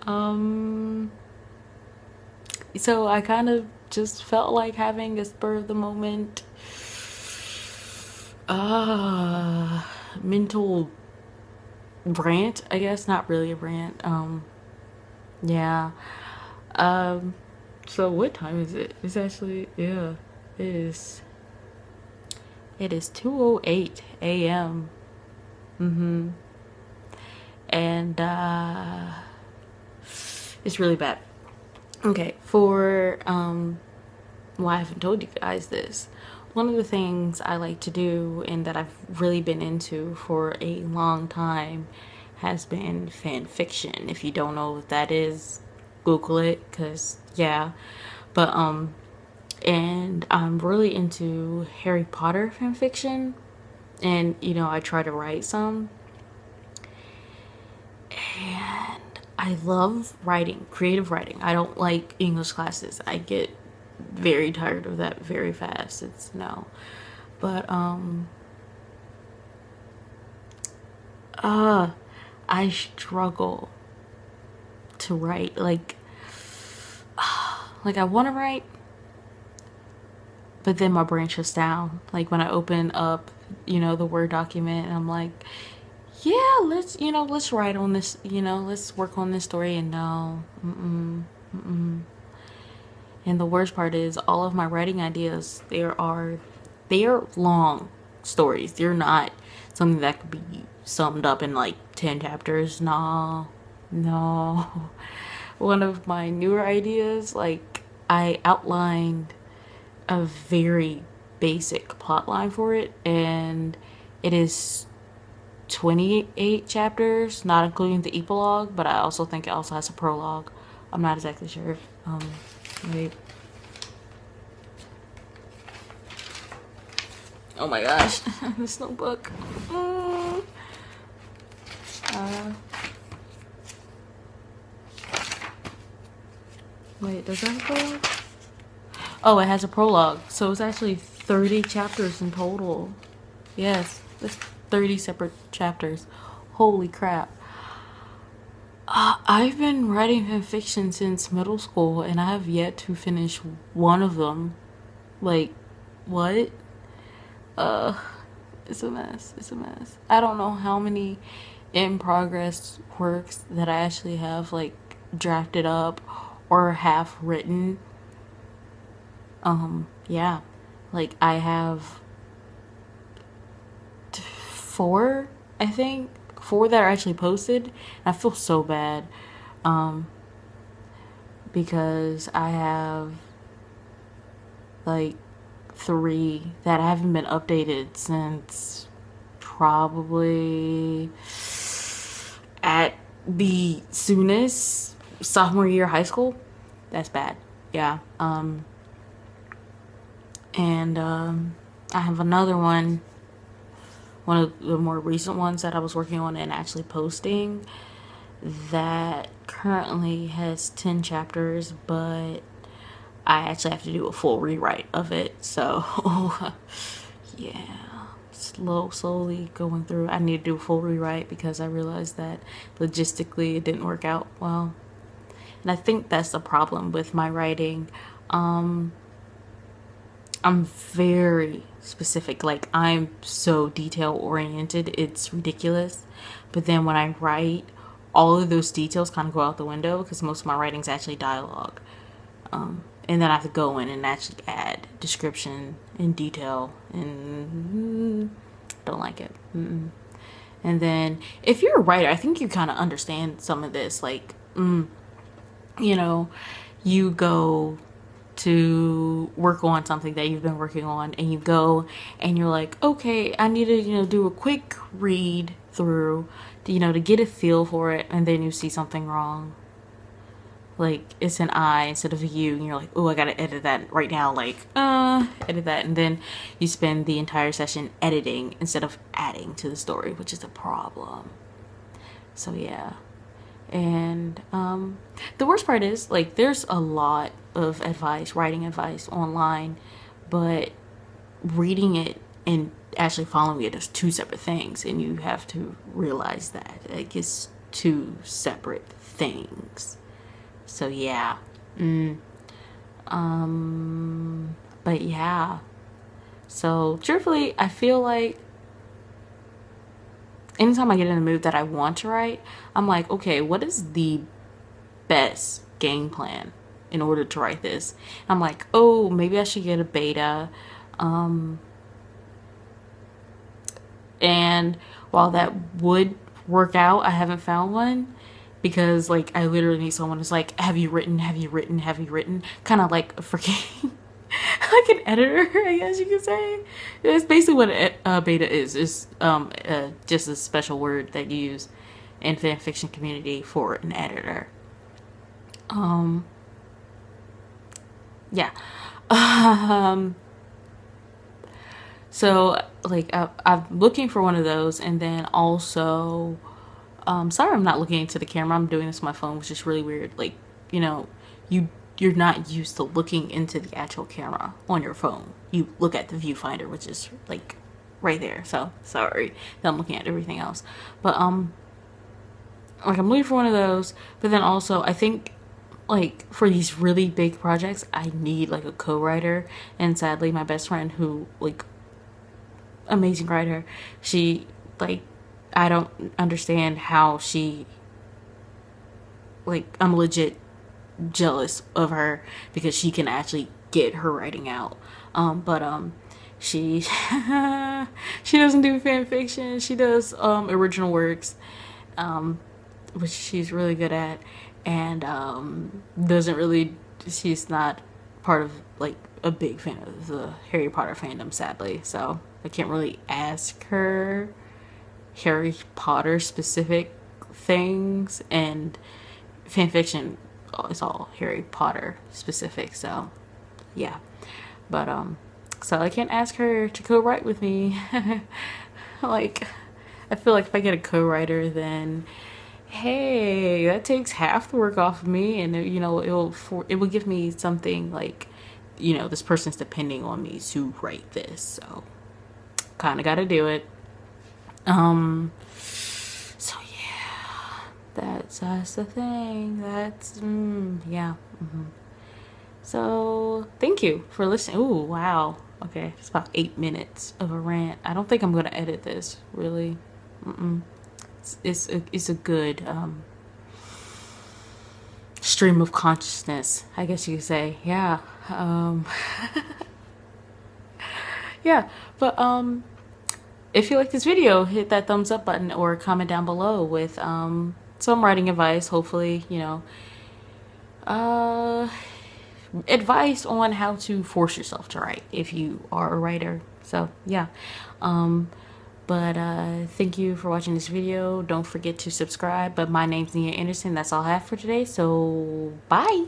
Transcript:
Um, so I kind of just felt like having a spur of the moment uh mental rant, I guess. Not really a rant. Yeah. Um, so what time is it? It's actually, yeah, it is. It is 2:08 a.m. Mm-hmm. And it's really bad. Okay, for well, I haven't told you guys this. One of the things I like to do and that I've really been into for a long time has been fan fiction. If you don't know what that is, Google it, cause yeah. But and I'm really into Harry Potter fan fiction, and I try to write some, and I love writing, creative writing. I don't like English classes. I get very tired of that very fast. It's no. But uh I struggle to write. Like I want to write, but then my brain shuts down. Like when I open up, the Word document, and I'm like, yeah, let's write on this, let's work on this story. And no, and the worst part is all of my writing ideas, they are long stories. They're not something that could be summed up in like 10 chapters. No, no. One of my newer ideas, like I outlined a very basic plot line for it, and it is 28 chapters, not including the epilogue, but I also think it also has a prologue. I'm not exactly sure. Wait. Oh my gosh, this notebook. Uh, Wait, does that have a prologue? Oh, it has a prologue. So it's actually 30 chapters in total. Yes, that's 30 separate chapters. Holy crap. I've been writing fan fiction since middle school, and I have yet to finish one of them. Like, what? Uh, it's a mess. It's a mess. I don't know how many in progress works that I actually have, like, drafted up or half written. Yeah. Like, I have four, I think. Four that are actually posted. And I feel so bad. Because I have like three that haven't been updated since probably at the soonest sophomore year of high school. That's bad. Yeah. And I have another one of the more recent ones that I was working on and actually posting, that currently has 10 chapters, but I actually have to do a full rewrite of it. So, yeah, slowly going through. I need to do a full rewrite because I realized that logistically it didn't work out well. And I think that's the problem with my writing. I'm very specific. Like, I'm so detail oriented, it's ridiculous. But then when I write, all of those details kind of go out the window because most of my writing is actually dialogue. And then I have to go in and actually add description and detail, and don't like it. And then if you're a writer, I think you kind of understand some of this. Like, you know, you go to work on something that you've been working on, and you go and you're like, okay, I need to, do a quick read through, to get a feel for it, and then you see something wrong. Like, it's an I instead of a you, and you're like, oh, I gotta edit that right now, like, edit that, and then you spend the entire session editing instead of adding to the story, which is a problem. So yeah. And the worst part is, like, there's a lot of advice, writing advice online, but reading it and actually following it is two separate things, and you have to realize that. Like, it's two separate things. So yeah. But yeah. So truthfully, I feel like anytime I get in the mood that I want to write, I'm like, okay, what is the best game plan in order to write this? I'm like, oh, maybe I should get a beta. And while that would work out, I haven't found one, because like I literally need someone who's like, have you written, kind of like a freaking like an editor, I guess you could say. It's basically what a beta is. It's just a special word that you use in fan fiction community for an editor. Yeah. So like I'm looking for one of those, and then also sorry I'm not looking into the camera. I'm doing this on my phone, which is really weird. Like, you know, you're not used to looking into the actual camera on your phone. You look at the viewfinder, which is like right there. So sorry that I'm looking at everything else. But like I'm looking for one of those, but then also I think like for these really big projects I need like a co-writer, and sadly my best friend, who like amazing writer, she like, I don't understand how she, like, I'm legit jealous of her because she can actually get her writing out. But she she doesn't do fan fiction. She does original works, which she's really good at, and doesn't really, she's not part of like a big fan of the Harry Potter fandom, sadly, so I can't really ask her Harry Potter specific things, and fan fiction is all Harry Potter specific, so yeah. But so I can't ask her to co-write with me. Like, I feel like if I get a co-writer, then hey, that takes half the work off of me, and you know, it will give me something like, you know, this person's depending on me to write this, so kind of got to do it. So yeah, that's the thing. That's yeah. So thank you for listening. Ooh, wow. Okay, it's about 8 minutes of a rant. I don't think I'm gonna edit this, really. It's a good stream of consciousness, I guess you could say. Yeah. Yeah, but if you like this video, hit that thumbs up button or comment down below with some writing advice, hopefully, you know, advice on how to force yourself to write if you are a writer. So yeah, but thank you for watching this video. Don't forget to subscribe. But my name's Nia Anderson. That's all I have for today, so bye.